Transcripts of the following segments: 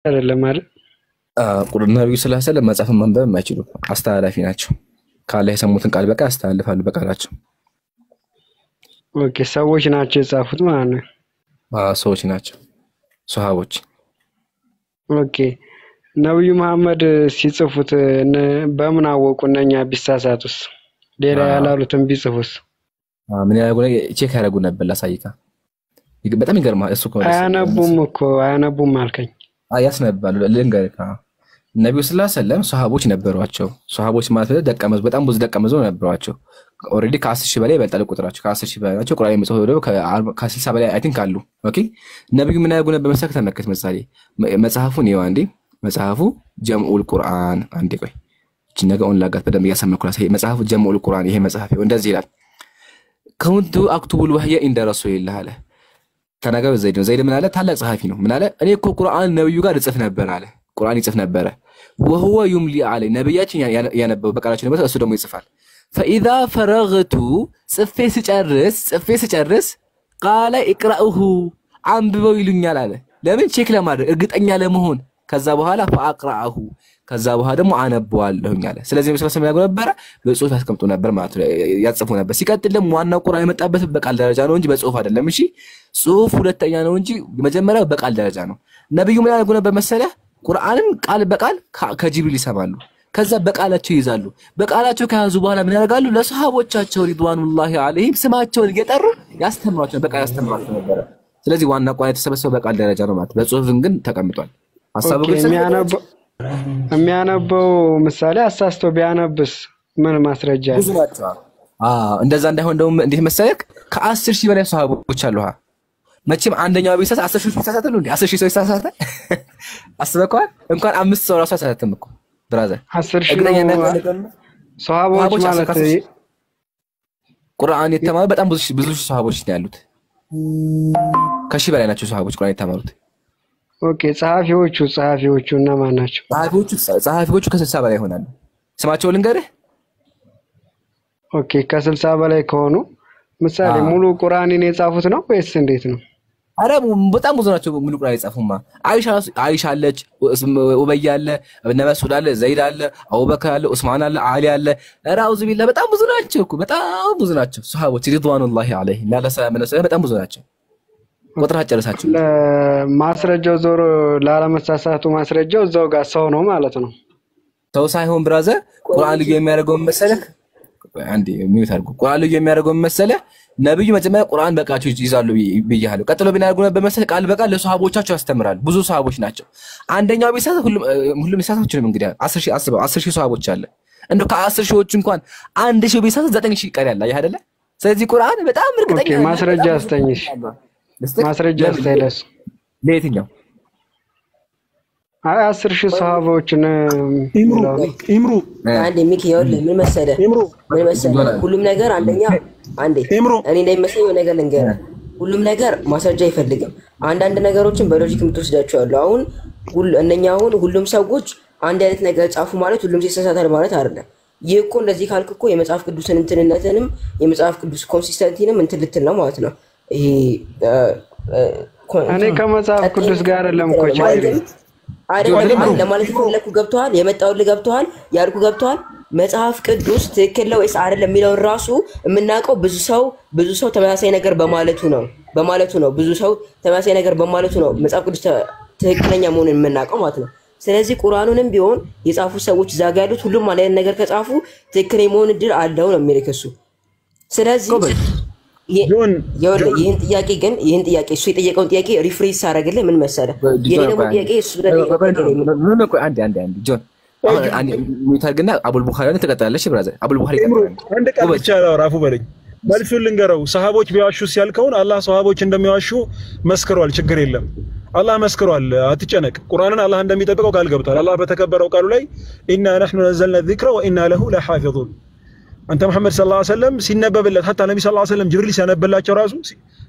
አይደለም አይደል? ቁርአን ነብዩ ሰለላሁ ዐለይሂ ወሰለም መጻፍ ማንበብ የማይችሉ አስተላላፊ ናቸው። ካላህ የሰሙትን ቃል በቃል ያስተላልፋሉ በቃላቸው። ኦኬ ሰዎች ናቸው የጻፉት ማለት ነው። ሰዎች ናቸው ሱሐቦች። ኦኬ ነብዩ መሐመድ ሲጽፉት በምን አወቁ እነኛ ቢሳሳቱስ? ሌላ ያላሉትን ቢጽፉስ? ምን ያደርጉ ቼክ ያደርጉ ነበር ላሳይካ። በጣም ይገርማል እሱ ከሆነ አያነቡም አልከኝ። ያስነባሉ ልንገርካ። ነብዩ ሰለላሁ ዐለይሂ ወሰለም ሱሐቦች ነበሯቸው። ሱሐቦች ማለት ደቀ መዝሙር በጣም ብዙ ደቀ መዝሙር ነበሯቸው። ኦሬዲ ከ10,000 በላይ ይበልጣል ቁጥራቸው። ከ10,000 በላይ ናቸው። ቁርአን የሚጽፉ ደግሞ ከ60 በላይ አይ ቲንክ አሉ። ኦኬ ነብዩ ምን ያደርጉ ነበር መሰከተ ተመከተ ምሳሌ መጽሐፉን ይኸው አንዴ መጽሐፉ ጀምዑል ቁርአን አንዴ ቆይ እቺ ነገር ኦንላጋት በደንብ ያሰመኩላ ሳይ መጽሐፉ ጀምዑል ቁርአን ይሄ መጽሐፍ ይኸው እንደዚህ ይላል። كنت اكتب الوحي عند رسول الله አለ ተናገረ ዘይድ ምን አለ ታላቅ ጸሐፊ ነው ምን አለ እኔ እኮ ቁርአን ነብዩ ጋር ጽፍ ነበር አለ ቁርአን ይጽፍ ነበር وهو يملي علي ነብያችን ያነበው በቃላችን ነበር እሱ ደግሞ ይጽፋል فاذا فرغت ጽፌ ስጨርስ قال اقرأه አንብበው ይሉኛል አለ ለምን ቼክ ለማድረግ እርግጠኛ ለመሆን ከዛ በኋላ فاقرأه ከዛ በኋላ ደግሞ አነበዋለሁኝ አለ ስለዚህ መስለም ያገው ነበር በጽሁፍ ያስቀምጡ ነበር ማለት ነው ያጽፉ ነበር ሲቀጥል ደግሞ ዋናው ቁርአን የመጣበት በቃል ደረጃ ነው እንጂ በጽሁፍ አይደለም እሺ ጽሁፍ ሁለተኛ ነው እንጂ መጀመሪያው በቃል ደረጃ ነው ነብዩ ምን ያደርጉ ነበር መሰለህ ቁርአንን ቃል በቃል ከጅብሪል ይሰማሉ ከዛ በቃላቸው ይዛሉ በቃላቸው ከያዙ በኋላ ምን ያደርጋሉ ለሱሐቦቻቸው ሪድዋኑላሂ ዐለይሂም ስማቸውን እየጠሩ ያስተምሯቸው በቃል ያስተምሯቸው ነበር ስለዚህ ዋና ቁርአን የተሰበሰበው በቃል ደረጃ ነው ማለት በጽሁፍ ግን ተቀምጧል ሐሳቡ ግን የሚያነበው ምሳሌ አሳስቶ ቢያነብስ ምን ማስረጃ አለ እንደዛ እንዳይሆን ደግሞ እንዴት መሰለህ ከ10,000 በላይ ሱሐቦች አሉሃ መቼም አንደኛው ቢሳሳት 10,000 ይሳሳታሉ እንዴ 10,000 ሰው ይሳሳታል አስበቀዋል እንኳን 5 ሰው ራሱ ያሳሳተም እኮ ብራዘር 10,000 ሱሐቦች ማለት ቁርአን የተማሩ በጣም ብዙ ሱሐቦች ነው ያሉት ከሺህ በላይ ናቸው ሱሐቦች ቁርአን የተማሩት ኦኬ ጸሐፊዎቹ እና ማን ናቸው ጸሐፊዎቹ ከ60 በላይ ይሆናሉ ስማቸው ልንገርህ ኦኬ ከ60 በላይ ከሆኑ ምሳሌ ሙሉ ቁርአንን የጻፉት ነው ወይስ እንዴት ነው አረ በጣም ብዙ ናቸው ሙሉ ቁርአን የጻፉማ አይሻ አለች ኡበይ አለ እብነ መስዑድ አለ ዘይድ አለ አቡበከር አለ ዑስማን አለ አሊ አለ ራውዝ ቢላ በጣም ብዙ ናቸው እኮ በጣም ብዙ ናቸው ሱሐቦች ሪድዋኑላሂ ዐለይሂ ለሰላም በጣም ብዙ ናቸው ቁጥራቸው ጨርሳችሁ ማስረጃው ዞሮ ላለመሳሳቱ ማስረጃው እዛው ጋር ሰው ነው ማለት ነው ሰው ሳይሆን ብራዘር ቁርአን ልጅ የሚያደርገው መሰለህ አንዴ ሚውት አድርጉ ቁርአን ልጅ የሚያደርገው መሰለህ ነብዩ መጀመሪያ ቁርአን በቃቸው ይዛሉ ብያለሁ ቀጥሎ ቢናደርጉ ነበር መሰለህ ቃል በቃል ለሱሐቦቻቸው ያስተምራሉ ብዙ ሱሐቦች ናቸው አንደኛው ቢሳሳ ሁሉም ይሳሳቶችንም እንግዲህ 10,000 አስበው 10,000 ሱሐቦች አለ እንደው ከ10,000ዎች እንኳን 1,000 ቢሳሳ 9,000 ይቀራል አይ አይደለ ስለዚህ ቁርአን በጣም እርግጠኛ ኦኬ ማስረጃ አስተኝሽ ማስረጃ አስተይለስ ለየትኛው 10,000 ሱሐቦችን ኢምሩ አንዴ ሚኪዮል ምን መሰለህ ሁሉም ነገር አንደኛ አንዴ እኔ እንደሚመስለኝ ነገር ልንገርህ ሁሉም ነገር ማስረጃ አይፈልግም አንዳንድ ነገሮችን በሎጂክ የምትወስዳቸው አሉ አሁን ሁሉም ሰዎች አንድ አይነት ነገር ጻፉ ማለት ሁሉም ሲሳሳታል ማለት አይደለም ይሄኮ እንደዚህ ካልክ እኮ የመጽሐፍ ቅዱስን እንትንነትንም የመጽሐፍ ቅዱስ ኮንሲስተንሲንም እንትን ልትል ነው ማለት ነው ይሄ እኔ ከመጽሐፍ ቅዱስ ጋር አይደለም እኮ አይደለም ለማለት ፈለኩ ገብቷል የመጣው ገብቷል ያልኩ ገብቷል መጽሐፍ ቅዱስ ትክክል ነው ወይስ አይደለም የሚለው ራሱ የምናውቀው ብዙ ሰው ተመሳሳይ ነገር በማለቱ ነው ብዙ ሰው ተመሳሳይ ነገር በማለቱ ነው መጽሐፍ ቅዱስ ትክክለኛ መሆኑን የምናውቀው ማለት ነው ስለዚህ ቁርአኑንም ቢሆን የጻፉ ሰዎች ዛጋ ያሉት ሁሉም ማለት ነገር ከጻፉ ትክክል የመሆን እድል አለው ነው የሚልከሱ ስለዚህ ይሄን ጥያቄ እሱ የጠየቀውን ጥያቄ ሪፍሬስ አደረግልህ ምን መሰለህ የኔው ጥያቄ እሱ ነው አንዴ ጆን አንዴ ሙታግና አቡል ቡኻሪ ነው ተቀጣለሽ ብራዘር አቡል ቡኻሪ አንድ ቃል ብቻ ራፉ በለኝ መልሱን ልንገረው ሰሃቦች ቢዋሹ ሲያልከውን አላህ ሰሃቦች እንደሚዋሹ መስክሯል ችግር የለም አላህ መስክሯል አትጨነቅ ቁርአንን አላህ እንደሚጠብቀው ቃል ገብቷል አላህ በተከበረው ቃሉ ላይ ኢና ነህኑ ነዘልና الذikra ወኢና ለሁ ለሐፊዙን አንተ መሐመድ ሰለላሁ ዐለይሂ ወሰለም ሲነበብለት hatta ነብይ ሰለላሁ ዐለይሂ ወሰለም ጅብሪል ሲያነብላቸው ራሱ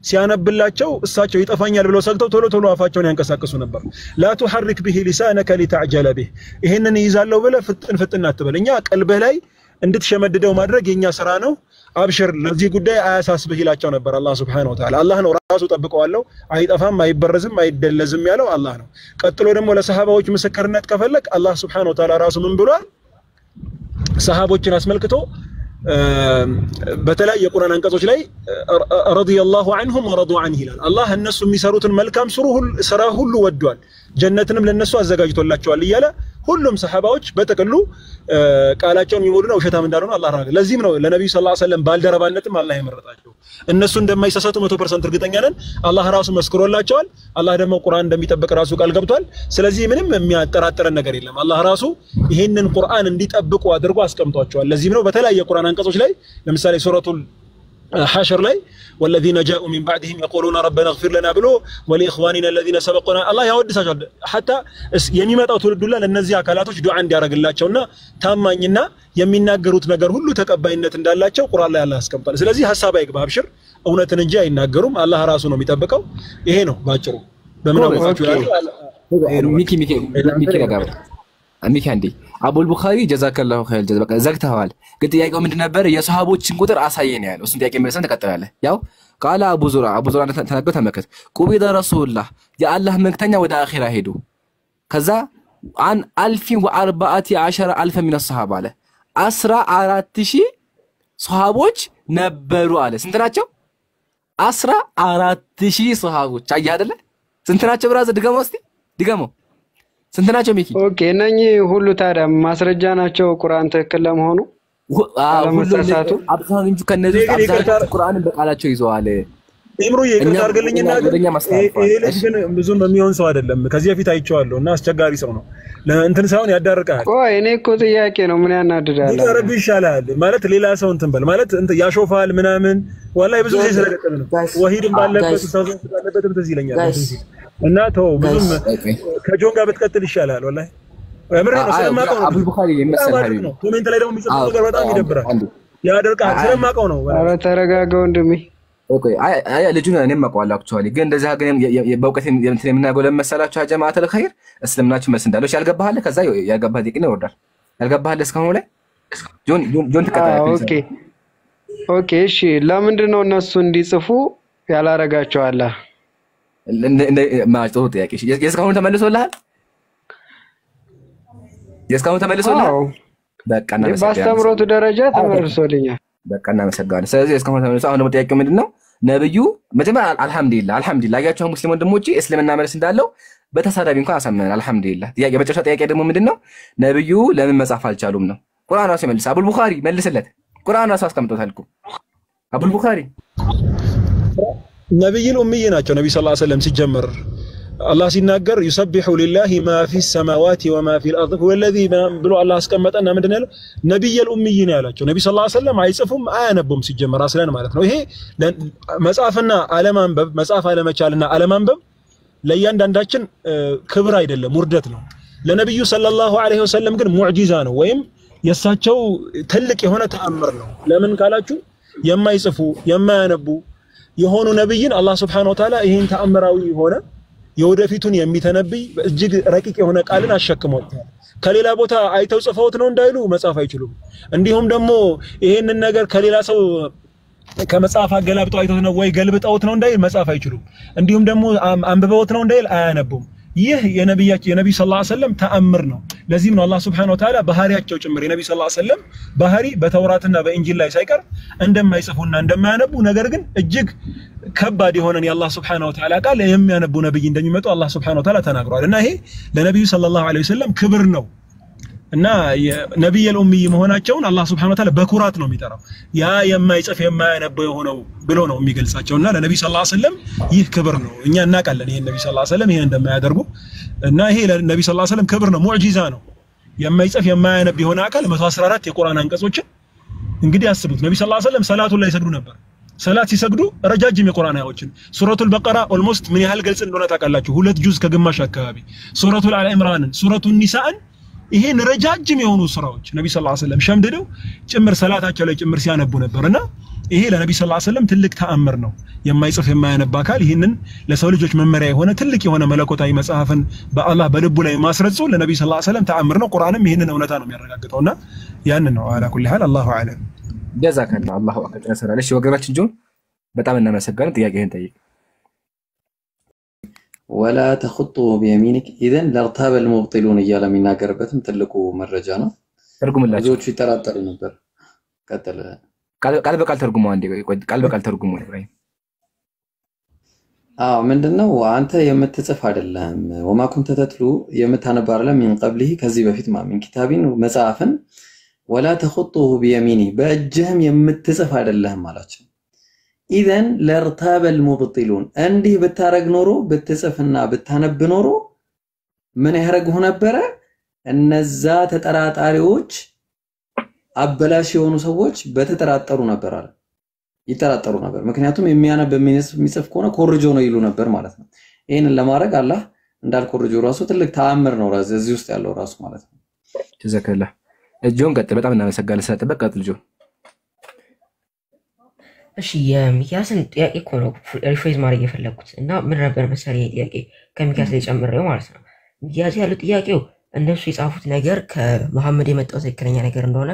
ሲያነብላቸው እሳቸው ይጠፋኛል ብለው ሰግተው ቶሎ አፋቸውን ያንቀሳቀሱ ነበር لا تحرك به لسانك لتعجل به ይሄንን ይዛለው ብለ ፍጥን አትበል እኛ ቀልብህ ላይ እንድትሸመድደው ማድረግ የኛ ስራ ነው አብሽር ለዚህ ጉዳይ አያሳስብህ ይላቸው ነበር አላህ Subhanahu Wa Ta'ala አላህ ነው ራሱ ጠብቀዋለሁ አይጠፋም አይበረዝም አይደለዝም ያለው አላህ ነው ቀጥሎ ደግሞ ለሰሃባዎች ምስክርነት ከፈለክ አላህ Subhanahu Wa Ta'ala ራሱ ምን ብሏል ሰሃቦችን አስመልክቶ በተለይ የቁርአን አንቀጾች ላይ ረዲየላሁ ዐንሁም ወረዱ ዐንሁ ይላል አላህ እነሱ የሚሰሩትን መልካም ስራ ሁሉ ወዷል ጀነትንም ለነሱ አዘጋጅቶላቸዋል እያለ ሁሉም ሰሃባዎች በተቀሉ ቃላቸውን የሚሞሉና ውሸታም እንዳልሆነ አላህ ራገ ለዚህም ነው ለነብዩ ሰለላሁ ዐለይሂ ወሰለም ባልደረባነትም አላህ የመረጣቸው እነሱ እንደማይሳሳቱ 100% እርግጠኛ ነን አላህ ራሱ መስክሮላቸዋል አላህ ደግሞ ቁርአን እንደሚጠብቅ ራሱ ቃል ገብቷል ስለዚህ ምንም የሚያጠራጥረን ነገር የለም አላህ ራሱ ይሄንን ቁርአን እንዲጠብቁ አድርጎ አስቀምጧቸዋል ለዚህም ነው በተለያየ የቁርአን አንቀጾች ላይ ለምሳሌ ሱረቱል حشر ላይ والذين جاءوا من بعدهم يقولون ربنا اغفر لنا ብሎ ولإخواننا الذين سبقونا الله ያወድሳቸው حتى የሚመጣው ትውልድ ሁሉ ለነዚህ አካላቶች ዱዓ እንዲያረግላቸውና ታማኝና የሚናገሩት ነገር ሁሉ ተቀባይነት እንዳላቸው ቁርአን ላይ አላህ አስቀምጧል ስለዚህ ሐሳብ አይግባ አብሽር እውነትን እንጂ አይናገሩም አላህ ራሱ ነው የሚጠብቀው ይሄ ነው ባጭሩ በምን አወቃችሁ ሚኪ ጋር አሚኪ አንዴ አቡል ቡኻሪ ጀዛከላሁ ኸይር ጀዛ በቃ ዘግተዋል ግን ጥያቄው ምንድን ነበር የሱሐቦችን ቁጥር አሳየን ያለው እሱን ጥያቄ መልሰን ተቀጥላለህ ያው ቃል አቡ ዙራ ተናገረ ተመከተ ቁቢዳ ረሱላህ የአላህ መልእክተኛ ወደ አኺራ ሄዱ ከዛ አን 1014 من الصحابه አለ 14000 ሱሐቦች ነበሩ አለ ስንት ናቸው 14000 ሱሐቦች አየህ አይደለ ስንት ናቸው ብራዘር ድገመው ስንት ናቸው ሚኪ ኦኬ እነኚህ ሁሉ ታዲያ ማስረጃ ናቸው ቁርአን ትክክል ለመሆኑ አለመሳሳቱ አብዛኛው እንጂ ከነዚህ አብዛኛው ቁርአንን በቃላቸው ይዘዋል እምሩ ይቅርታ አድርግልኝና ግን ብዙም በሚሆን ሰው አይደለም ከዚህ በፊት አይቼዋለሁና አስቸጋሪ ሰው ነው ለእንትን ሳይሆን ያዳርቃል ቆይ እኔ እኮ ጥያቄ ነው ምን ያናድዳል ይቀርብ ይሻላል ማለት ሌላ ሰው እንትን በል ማለት እንትን ያሾፋል ምናምን ወላሂ ብዙ ጊዜ ስለደቀም ነው ወሂድም ባለበት ሰው ባለበትም ትዝ ይለኛል እና ተው ብዙም ከጆን ጋር ብትቀጥል ይሻላል ወላሂ እምሬ ነው ስለማቀው ነው አቡል ቡኻሪ የመሰለ ነው ኮሜንት ላይ ደግሞ የሚጽፈው ነገር በጣም ይደብራል ያደርቃል ስለማቀው ነው ኧረ ተረጋጋው እንደሚ ኦኬ አይ ልጁን እኔም አውቀዋለሁ አክቹአሊ ግን እንደዛ ግን በእውቀት እንትን የምናገው ለመሰላችሁ ጀማዓተል ኸይር እስልምናችሁ መልስ እንዳለው ያልገባህ ከዛ ያልገባህ ዲቅ ነው ይወርዳል ያልገባህ እስካሁን ላይ ጆን ተቀጣጣይ ኦኬ እሺ ለምንድን ነው እነሱ እንዲጽፉ ያላረጋቸው አለ እንደ ማጥቶ ጥያቄ የስካሁን ተመልሶልሃል በቃ እና በአስተምሮቱ ደረጃ ተመልሶልኛል በቃ እና መሰጋን ስለዚህ እስካሁን ተመልሶ አሁን ደግሞ ጥያቄው ምንድነው ነብዩ መጀመሪያ አልহামዱሊላህ አልহামዱሊላህ ሙስሊም ወንድሞቼ እስልምና መልስ እንዳለው በተሳዳቢ እንኳን አሳመናል አልহামዱሊላህ ጥያቄ በጨረሻ ጥያቄ ደግሞ ምንድነው ነብዩ ለምን መጻፍ አልቻሉም ነው ቁርአን ራሱ መልስ አቡል ቡኻሪ መልስለት ቁርአን ራሱ አስቀምጦታል እኮ አቡል ቡኻሪ ነብዩል ኡምይ ናቸው ነብዩ ሰለላሁ ዐለይሂ ወሰለም ሲጀመር አላህ ሲናገር يسبح لله ما في السماوات وما في الارض هو الذي ብሎ አላህ አስቀመጠና ምንድነው ያለው ነብዩል ኡምይ ነው ያላቸው ነብዩ ሰለላሁ ዐለይሂ ወሰለም አይጽፉም አያነቡም ሲጀመር አስለን ማለት ነው ይሄ መጻፍና አለማንበብ መጻፍ አለመቻልና አለማንበብ ለእያንዳንዳችን ክብር አይደለም ውርደት ነው ለነብዩ ሰለላሁ ዐለይሂ ወሰለም ግን ሙዕጂዛ ነው ወይም የሳቸው ትልቅ የሆነ ተአምር ነው ለምን ካላችሁ የማይጽፉ የማያነቡ የሆኑ ነብይን አላህ Subhanahu Wa Ta'ala ይሄን ተአምራዊ ሆነ የወደፊቱን የሚተነብይ እጅግ ረቂቅ የሆነ ቃልን አሸክመውታል ከሌላ ቦታ አይተው ጽፈውት ነው እንዳይሉ መጻፍ አይችሉም እንዲሁም ደግሞ ይሄንን ነገር ከሌላ ሰው ከመጻፍ አገላብጠው አይተው ነው ወይ ገልብጠውት ነው እንዳይል መጻፍ አይችሉም እንዲሁም ደግሞ አንብበውት ነው እንዳይል አያነቡም ይህ የነብዩ ሰለላሁ ዐለይሂ ወሰለም ተአምር ነው ለዚህም ነው አላህ Subhanahu Wa Ta'ala ባህሪያቸው ጭምር የነብዩ ሰለላሁ ዐለይሂ ወሰለም ባህሪ በተውራትና በእንጂል ላይ ሳይቀር እንደማይጽፉና እንደማያነቡ ነገር ግን እጅግ ከባድ የሆነን የአላህ Subhanahu Wa Ta'ala ቃል የሚያነቡ ነብይ እንደሚመጡ አላህ Subhanahu Wa Ta'ala ተናግሯል እና ይሄ ለነብዩ ሰለላሁ ዐለይሂ ወሰለም ክብር ነው እና ነብዩል ኡምይ መሆናቸውን አላህ Subhanahu Wa Ta'ala በኩራት ነው የሚጠራው ያ የማይጽፍ የማያነበው የሆነው ብሎ ነው የሚገልጻቸውና ለነብዩ ሰለላሁ ዐለይሂ ወሰለም ይህ ክብር ነው እኛ እናውቃለን ይሄን ነብዩ ሰለላሁ ዐለይሂ ወሰለም ይሄን እንደማያደርጉ እና ይሄ ለነብዩ ሰለላሁ ዐለይሂ ወሰለም ክብር ነው ሙዕጂዛ ነው የማይጽፍ የማያነብ የሆነ አካል 114 የቁርአን አንቀጾችን እንግዲህ አስቡት ነብዩ ሰለላሁ ዐለይሂ ወሰለም ሰላቱ ላይ ይሰግዱ ነበር ሰላት ሲሰግዱ ረጃጅም የቁርአን አያዎችን ሱረቱል በቀራ ኦልሞስት ምን ያህል ገልጽ እንደሆነ ታውቃላችሁ 2 ጁዝ ከግማሽ አካባቢ ሱረቱል አሊ ኢምራን ሱረቱን ኒሳን ይሄን ረጃጅም የሆኑ ሱራዎች ነብዩ ሰለላሁ ዐለይሂ ወሰለም ሸምድደው ጭምር ሰላታቸው ላይ ጭምር ሲያነቡ ነበርና ይሄ ለነብዩ ሰለላሁ ዐለይሂ ወሰለም ትልቅ ተአምር ነው የማይጽፍ የማያነብ አካል ይሄንን ለሰው ልጆች መመሪያ የሆነ ትልቅ የሆነ መለኮታዊ መጽሐፍን በአላህ በልቡ ላይ ማስረጹ ለነብዩ ሰለላሁ ዐለይሂ ወሰለም ተአምር ነው ቁርአንም ይሄንን እውነታ ነው የሚያረጋግጠውና ያን ነው አላ ኩሊ ሐል አላሁ አለም ጀዛከላህ አላሁ አክበር ያሰራል። እሺ ወገናችን ጆን በጣም እናመሰግናለን። ጥያቄህን ጠይቅ። ولا تخطه بيمينك اذا لارتاب المبطلون እያለ የሚናገርበትም ትልቁ መረጃ ነው። ተርጉምላችሁ ብዙዎቹ ይጠራጠሩ ነበር። ቀጥል። ቃል በቃል ተርጉሙ። አንዴ ቃል በቃል ተርጉሙ ኢብራሂም። ምንድነው አንተ የምትጽፍ አይደለም وما كنت تتلو የምታነብ አይደለም من قبله ከዚህ በፊት من كتابين መጽሐፍን ولا تخطه بيمينه በእጅህም የምትጽፍ አይደለም አላቸው። اذا لارتاب المبطلون እንዲህ ብታረግ ኖሮ ብትጽፍና ብታነብ ኖሮ ምን ያረጉ ነበር? እነዛ ተጠራጣሪዎች አበላሽ የሆኑ ሰዎች በተጠራጠሩ ነበር አለ። ይጠራጠሩ ነበር። ምክንያቱም የሚያነብ የሚጽፍ ከሆነ ኮርጆ ነው ይሉ ነበር ማለት ነው። ይሄንን ለማድረግ አላህ እንዳልኮርጆ ራሱ ትልቅ ተአምር ነው እዚህ ውስጥ ያለው ራሱ ማለት ነው። ጀዛከላህ ጆን ቀጥል። በጣም እናመሰግናለን ስለጠበቅ። ቀጥል ጆን። እሺ የሚኪያስን ጥያቄ እኮ ነው ሪፍሬዝ ማድረግ የፈለኩት እና ምን ነበር መሰለኝ ጥያቄ ከሚኪያስ ላይ ጨምሬው ማለት ነው። ሚኪያስ ያለው ጥያቄው እነሱ የጻፉት ነገር ከመሐመድ የመጣው ትክክለኛ ነገር እንደሆነ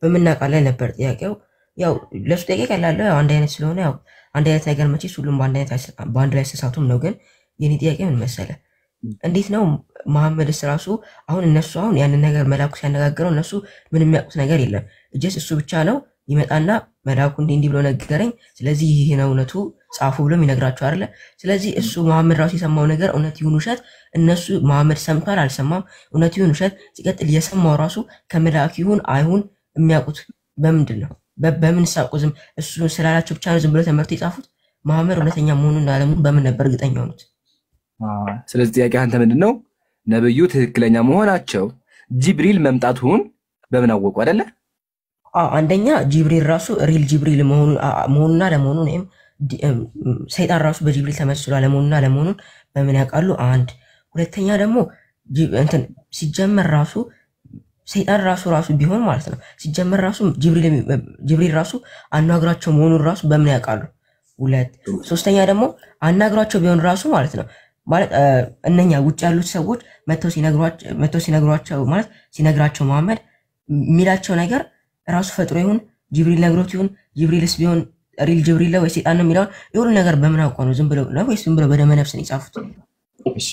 በመናቃላይ ነበር ጥያቄው። ያው ለሱ ጥያቄ ቀላል ነው። አንድ አይነት ስለሆነ ያው አንድ አይነት ነገር መቼስ ሁሉም በአንድ ላይ ተሳሳቱም ነው። ግን የኔ ጥያቄ ምን መሰለ እንዴት ነው መሐመድስ ራሱ አሁን እነሱ አሁን ያንን ነገር መላኩ ሲያነጋግረው እነሱ ምንም የሚያውቁት ነገር የለም። እጀስ እሱ ብቻ ነው ይመጣና መላኩ እንዲህ ብሎ ነገረኝ፣ ስለዚህ ይሄ ነው እውነቱ ጻፉ ብሎም ይነግራቸው አይደለ? ስለዚህ እሱ መሐመድ ራሱ የሰማው ነገር እውነት ይሁን ውሸት እነሱ መሐመድ ሰምቷል አልሰማም፣ እውነት ይሁን ውሸት ሲቀጥል የሰማው ራሱ ከመላኩ ይሁን አይሁን የሚያውቁት በምንድን ነው? በምን ሳቁዝም እሱ ስላላቸው ብቻ ነው ዝም ብሎ ተመርቶ የጻፉት? መሐመድ እውነተኛ መሆኑን አለሙን በምን ነበር እርግጠኛ ሆኑት? ስለዚህ ጥያቄ አንተ ምንድነው ነብዩ ትክክለኛ መሆናቸው ጅብሪል መምጣቱን በምን አወቁ አይደለ? አንደኛ ጅብሪል ራሱ ሪል ጅብሪል መሆኑና ለመሆኑን ወይም ሰይጣን ራሱ በጅብሪል ተመስሎ ለመሆኑና ለመሆኑን በምን ያውቃሉ? አንድ ሁለተኛ ደግሞ እንትን ሲጀመር ራሱ ሰይጣን ራሱ ቢሆን ማለት ነው ሲጀመር ራሱ ጅብሪል ራሱ አናግራቸው መሆኑን ራሱ በምን ያውቃሉ? ሁለት ሶስተኛ ደግሞ አናግራቸው ቢሆን ራሱ ማለት ነው ማለት እነኛ ውጭ ያሉት ሰዎች መተው ሲነግሯቸው ማለት ሲነግራቸው መሐመድ የሚላቸው ነገር ራሱ ፈጥሮ ይሁን ጅብሪል ነግሮት ይሁን ጅብሪልስ ቢሆን ሪል ጅብሪል ነው ወይ ሰይጣን ነው የሚለው የሁሉ ነገር በምን አውቀው ነው? ዝም ብለው ነው ወይስ ዝም ብለው በደመ ነፍስ ነው የጻፉት? እሺ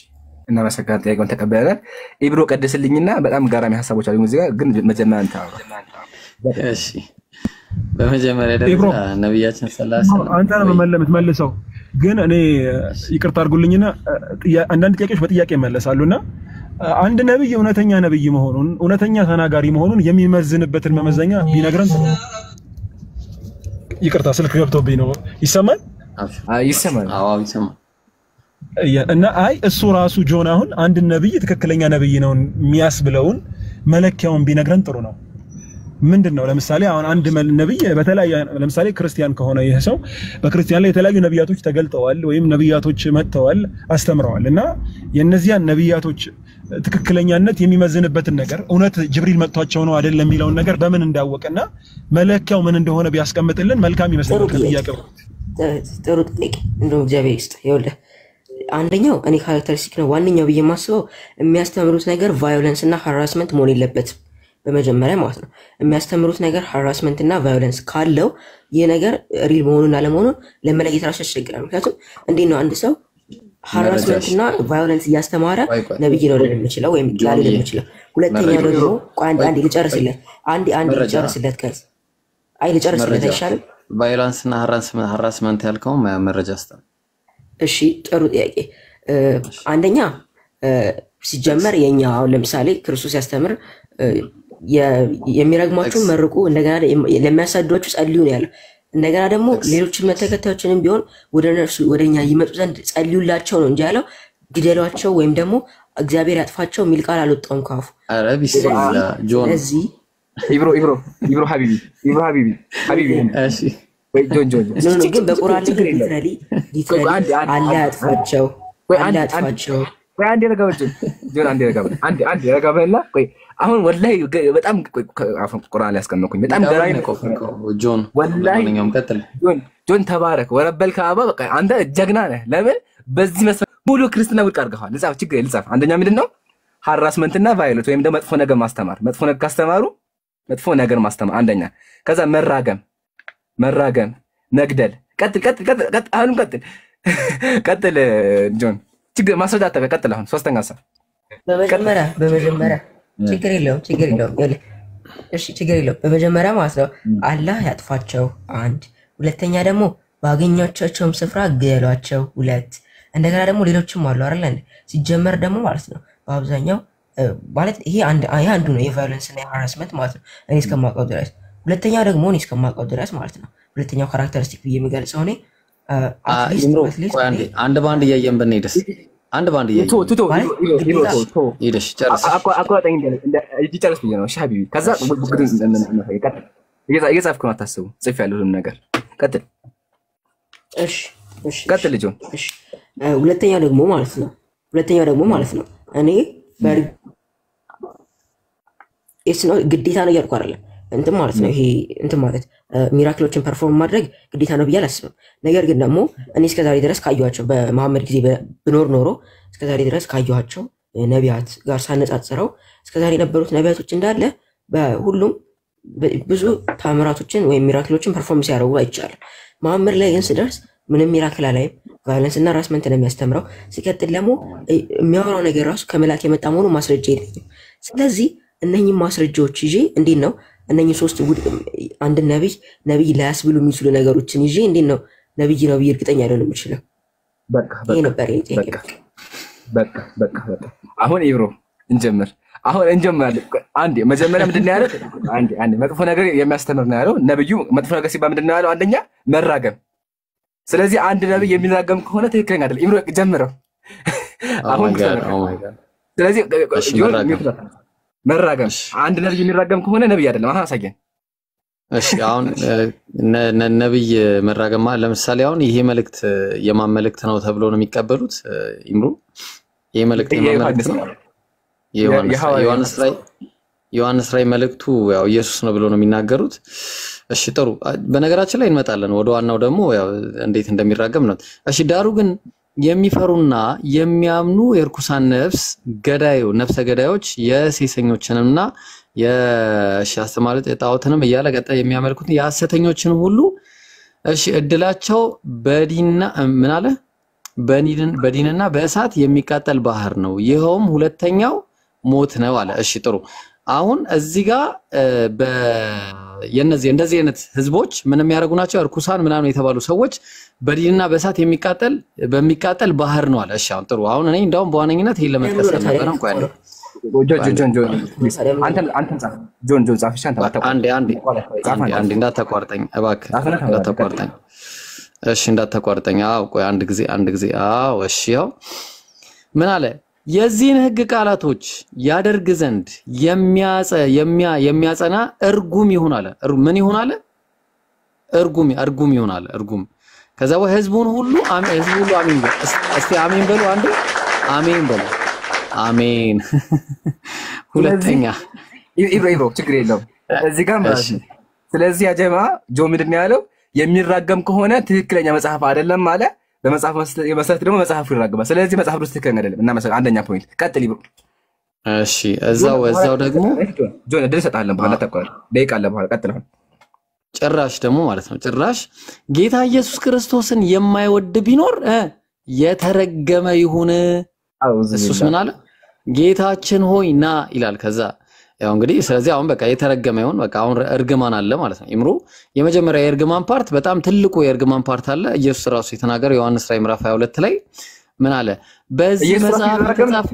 እናመሰግናለን። ጥያቄውን ተቀበለናል። ኢብሮ ቀድስልኝና በጣም ጋራሚ ሀሳቦች አሉ እዚህ ጋር ግን መጀመሪያ አንተ እሺ በመጀመሪያ ደረጃ ነብያችን ሰለላሁ ዐለይሂ ወሰለም አንተ ነው የምትመልሰው ግን እኔ ይቅርታ አድርጉልኝና አንዳንድ ጥያቄዎች በጥያቄ ይመለሳሉና አንድ ነብይ እውነተኛ ነብይ መሆኑን እውነተኛ ተናጋሪ መሆኑን የሚመዝንበትን መመዘኛ ቢነግረን። ይቅርታ ስልክ ገብቶብኝ ነው። ይሰማል? ይሰማል። አዎ ይሰማል። እና እሱ ራሱ ጆን አሁን አንድ ነብይ ትክክለኛ ነብይ ነው የሚያስብለውን መለኪያውን ቢነግረን ጥሩ ነው። ምንድነው? ለምሳሌ አሁን አንድ ነብይ በተለያየ ለምሳሌ ክርስቲያን ከሆነ ይሄ ሰው በክርስቲያን ላይ የተለያዩ ነብያቶች ተገልጠዋል ወይም ነብያቶች መጥተዋል አስተምረዋል እና የነዚያን ነብያቶች ትክክለኛነት የሚመዝንበትን ነገር እውነት ጅብሪል መጥቷቸው ነው አይደለም የሚለውን ነገር በምን እንዳወቀና መለኪያው ምን እንደሆነ ቢያስቀምጥልን መልካም ይመስላል። ከጥያቄው ጥሩ ጥያቄ እንደው እግዚአብሔር ይስጥ። ይኸውልህ አንደኛው እኔ ካራክተሪስቲክ ነው ዋንኛው ብዬ የማስበው የሚያስተምሩት ነገር ቫዮለንስ እና ሃራስመንት መሆን የለበትም። በመጀመሪያ ማለት ነው የሚያስተምሩት ነገር ሃራስመንት እና ቫዮለንስ ካለው ይሄ ነገር ሪል መሆኑን አለመሆኑን ለመለየት ራሱ ያስቸግራል። ምክንያቱም እንዴት ነው አንድ ሰው ሃራስመንት እና ቫዮለንስ እያስተማረ ነብይ ነው ሊል የሚችለው ወይም ሊል የሚችለው? ሁለተኛ ደግሞ አንድ ልጨርስለት ከዚ ልጨርስለት አይሻልም? ቫዮለንስ እና ሃራስመንት ያልከው መረጃ አስተም። እሺ ጥሩ ጥያቄ። አንደኛ ሲጀመር የኛ አሁን ለምሳሌ ክርስቶስ ያስተምር የሚረግሟችሁ መርቁ እንደገና ለሚያሳድዷችሁ ጸልዩ ነው ያለው። እንደገና ደግሞ ሌሎችን ተከታዮችንም ቢሆን ወደኛ ይመጡ ዘንድ ጸልዩላቸው ነው እንጂ ያለው ግደሏቸው ወይም ደግሞ እግዚአብሔር ያጥፋቸው የሚል ቃል አልወጣውም ካፉ። አረ ቢስሚላህ ጆን እዚህ ኢብሮ ሀቢቢ እሺ ወይ ጆን ግን በቁርአን ላይ ሊትራሊ አላህ ያጥፋቸው አንዴ ረጋበል ጆን አንዴ ረጋበልና ቆይ አሁን ወላሂ በጣም ቁርአን ላይ ያስቀመጥኩኝ በጣም ገራሚ ነው ጆን ወላሂ ጆን ተባረክ ወረበል ከአባ በቃ አንተ ጀግና ነህ። ለምን በዚህ መስራት ሙሉ ክርስትና ውድቅ አድርገዋል። ልጻፍ ችግር ልጻፍ። አንደኛ ምንድነው ሃራስመንት እና ቫዮለንስ ወይም ደግሞ መጥፎ ነገር ማስተማር። መጥፎ ነገር ካስተማሩ መጥፎ ነገር ማስተማር አንደኛ። ከዛ መራገም፣ መግደል። ቀጥል አሁንም ቀጥል ጆን ችግር ማስረዳት ቀጥል። አሁን ሶስተኛ ሀሳብ በመጀመሪያ ችግር የለውም እሺ ችግር የለውም። በመጀመሪያ ማለት ነው አላህ ያጥፋቸው አንድ፣ ሁለተኛ ደግሞ ባገኛቸውም ስፍራ ግደሏቸው ሁለት፣ እንደገና ደግሞ ሌሎችም አሉ አይደል? ሲጀመር ደግሞ ማለት ነው በአብዛኛው ማለት ይሄ አንዱ ነው የቫዮለንስ እና የሃራስመንት ማለት ነው እኔ እስከማውቀው ድረስ። ሁለተኛው ደግሞ እኔ እስከማውቀው ድረስ ማለት ነው ሁለተኛው ካራክተሪስቲክ ብዬ የሚገልጸው እኔ አንድ ባንድ እያየን ብንሄድስ አንድ ባንድ እያየን ሄደሽ ጨርስ አቋጣኝ ጨርስ ብዬ ነው። እሺ ሀቢቢ ከዛ እየጻፍክ ነው አታስቡ፣ ጽፌያለሁ ሁሉም ነገር። ቀጥል ቀጥል ልጅ። እሺ ሁለተኛው ደግሞ ማለት ነው እኔ ግዴታ ነው እያልኩ አይደለም እንትን ማለት ነው። ይሄ እንትን ማለት ሚራክሎችን ፐርፎርም ማድረግ ግዴታ ነው ብዬ አላስብም። ነገር ግን ደግሞ እኔ እስከዛሬ ድረስ ካየኋቸው በመሐመድ ጊዜ ብኖር ኖሮ እስከዛሬ ድረስ ካየኋቸው ነቢያት ጋር ሳነጻጽረው እስከዛሬ የነበሩት ነቢያቶች እንዳለ በሁሉም ብዙ ታምራቶችን ወይም ሚራክሎችን ፐርፎርም ሲያደርጉ አይቻልም። መሐመድ ላይ ግን ስደርስ ምንም ሚራክል አላይም። ቫዮለንስ እና ራስመንት ነው የሚያስተምረው። ሲቀጥል ደግሞ የሚያወራው ነገር ራሱ ከመላክ የመጣ መሆኑ ማስረጃ የለኝም። ስለዚህ እነኚህ ማስረጃዎች ይዤ እንዴት ነው እነኚህ ሶስት አንድ ነብይ ላያስብሉ የሚችሉ ነገሮችን ይዤ እንዴት ነው ነብይ ነው ብዬ እርግጠኛ አይደለም የምችለው። ይሄ ነበር በቃ አሁን ኢብሮ እንጀምር። አንዴ መጀመሪያ ምንድን ነው ያለው? አንዴ መጥፎ ነገር የሚያስተምር ነው ያለው ነብዩ። መጥፎ ነገር ሲባል ምንድን ነው ያለው? አንደኛ መራገም። ስለዚህ አንድ ነብይ የሚራገም ከሆነ ትክክለኛ አይደለም። ኢብሮ ጀምረው አሁን ስለዚህ መራገም አንድ ነብይ የሚራገም ከሆነ ነብይ አይደለም። አሳየን። እሺ አሁን ነብይ መራገም ማለት ለምሳሌ አሁን ይሄ መልእክት የማን መልእክት ነው ተብሎ ነው የሚቀበሉት? ኢምሩ ይሄ መልእክት የማን መልእክት ነው? ዮሐንስ ላይ መልእክቱ ያው ኢየሱስ ነው ብሎ ነው የሚናገሩት። እሺ ጥሩ፣ በነገራችን ላይ እንመጣለን ወደ ዋናው ደግሞ ያው እንዴት እንደሚራገም ነው። እሺ ዳሩ ግን የሚፈሩና የሚያምኑ የርኩሳን ነፍሰ ገዳዮች የሴሰኞችንና የሻስተማለት የጣዖትንም እያለ ቀጣይ የሚያመልኩት የሐሰተኞችን ሁሉ እሺ እድላቸው በዲንና ምን አለ በዲንና በእሳት የሚቃጠል ባህር ነው፣ ይሄውም ሁለተኛው ሞት ነው አለ። እሺ ጥሩ፣ አሁን እዚህ ጋር እንደዚህ አይነት ህዝቦች ምንም ያደርጉ ናቸው? እርኩሳን ምናምን የተባሉ ሰዎች በዲንና በእሳት በሚቃጠል ባህር ነው አለ። እሺ አሁን ጥሩ፣ አሁን እኔ እንደውም በዋነኝነት ይሄን ለመጥቀስ ነበር እንኳን ያለው ጆን ጻፍሽ አንዴ እንዳታቋርጠኝ እባክህ እንዳታቋርጠኝ። እሺ እንዳታቋርጠኝ። አዎ ቆይ አንድ ጊዜ አዎ እሺ ያው ምን አለ? የዚህን ህግ ቃላቶች ያደርግ ዘንድ የሚያጸና እርጉም ይሁን አለ። ምን ይሁን አለ? እርጉም ይሁን አለ። እርጉም ከዛ ህዝቡን ሁሉ አሜን በሉ። እስቲ አሜን በሉ። አንዴ አሜን በሉ። አሜን። ሁለተኛ ኢብሮ ችግር የለውም እዚህ ጋር ማለት ነው። ስለዚህ ያጀማ ጆ ምንድን ነው ያለው? የሚራገም ከሆነ ትክክለኛ መጽሐፍ አይደለም አለ። በመጽሐፍ መሰረት ደግሞ መጽሐፉ ይራገማል። ስለዚህ መጽሐፍ ውስጥ ትክክለኛ አይደለም እና መሰረት አንደኛ ፖይንት ቀጥል ኢብሮ። እሺ እዛው ደግሞ ጆን እድል ሰጣለን በኋላ ተቋል ደቂቃ አለ በኋላ ቀጥል። አሁን ጭራሽ ደግሞ ማለት ነው ጭራሽ ጌታ ኢየሱስ ክርስቶስን የማይወድ ቢኖር የተረገመ ይሁን። እሱስ ምን አለ? ጌታችን ሆይ ና ይላል። ከዛ ያው እንግዲህ ስለዚህ አሁን በቃ የተረገመ ይሁን። በቃ አሁን እርግማን አለ ማለት ነው። ኢምሩ የመጀመሪያ የእርግማን ፓርት በጣም ትልቁ የእርግማን ፓርት አለ። ኢየሱስ ራሱ የተናገረው ዮሐንስ ራዕይ ምዕራፍ 22 ላይ ምን አለ? በዚህ መጽሐፍ ተጻፈ።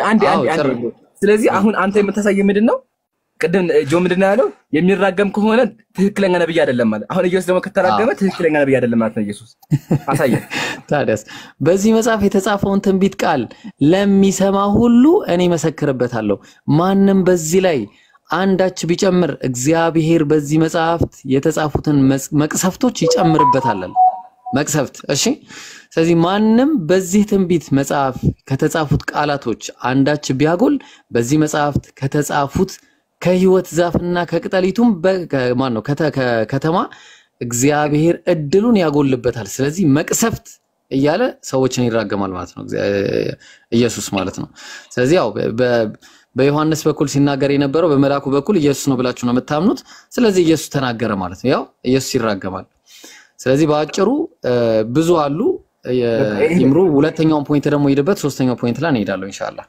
አንዴ ስለዚህ አሁን አንተ የምታሳየው ምንድነው? ቅድም ጆ ምንድነው ያለው? የሚራገም ከሆነ ትክክለኛ ነብይ አይደለም ማለት። አሁን ኢየሱስ ደግሞ ከተራገመ ትክክለኛ ነብይ አይደለም ማለት ነው። ኢየሱስ አሳየን። ታዲያስ በዚህ መጽሐፍ የተጻፈውን ትንቢት ቃል ለሚሰማ ሁሉ እኔ መሰክርበታለሁ። ማንም በዚህ ላይ አንዳች ቢጨምር እግዚአብሔር በዚህ መጽሐፍት የተጻፉትን መቅሰፍቶች ይጨምርበታል። መቅሰፍት እሺ። ስለዚህ ማንም በዚህ ትንቢት መጽሐፍ ከተጻፉት ቃላቶች አንዳች ቢያጎል በዚህ መጽሐፍት ከተጻፉት ከህይወት ዛፍና ከቅጠሊቱም ማን ነው ከተማ እግዚአብሔር እድሉን ያጎልበታል። ስለዚህ መቅሰፍት እያለ ሰዎችን ይራገማል ማለት ነው ኢየሱስ ማለት ነው። ስለዚህ ያው በዮሐንስ በኩል ሲናገር የነበረው በመላኩ በኩል ኢየሱስ ነው ብላችሁ ነው የምታምኑት። ስለዚህ ኢየሱስ ተናገረ ማለት ነው። ያው ኢየሱስ ይራገማል። ስለዚህ በአጭሩ ብዙ አሉ። ይምሩ ሁለተኛውን ፖይንት ደግሞ ሄድበት ሶስተኛው ፖይንት ላይ እንሄዳለን ኢንሻአላህ።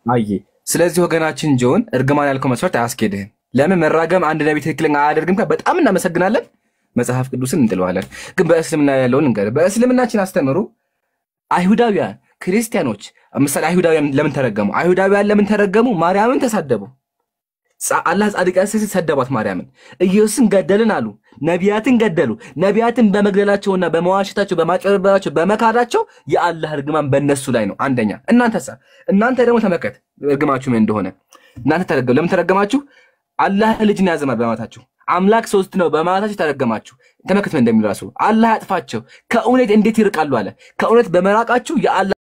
አይ ስለዚህ ወገናችን ጆን እርግማን ያልከው መስፈርት አያስኬድህም። ለምን መራገም አንድ ነብይ ትክክለኛ አያደርግም? በጣም እናመሰግናለን። መጽሐፍ ቅዱስን እንጥለዋለን። ግን በእስልምና ያለውን እንገር በእስልምናችን አስተምሩ አይሁዳውያን ክርስቲያኖች ምሳሌ አይሁዳውያን ለምን ተረገሙ? አይሁዳውያን ለምን ተረገሙ? ማርያምን ተሳደቡ። አላህ ጻድቅ ያሰስ ሰደባት ማርያምን። ኢየሱስን ገደልን አሉ። ነቢያትን ገደሉ። ነቢያትን በመግደላቸውና በመዋሸታቸው በማጭበርበራቸው በመካዳቸው የአላህ እርግማን በእነሱ ላይ ነው። አንደኛ እናንተ ደግሞ ተመከት እርግማችሁ ምን እንደሆነ። እናንተ ተረገሙ። ለምን ተረገማችሁ? አላህ ልጅን ያዘማል በማለታችሁ። አምላክ ሶስት ነው በማለታችሁ ተረገማችሁ። ተመከት ምን እንደሚል ራሱ አላህ ያጥፋቸው። ከእውነት እንዴት ይርቃሉ አለ። ከእውነት በመራቃችሁ የአላህ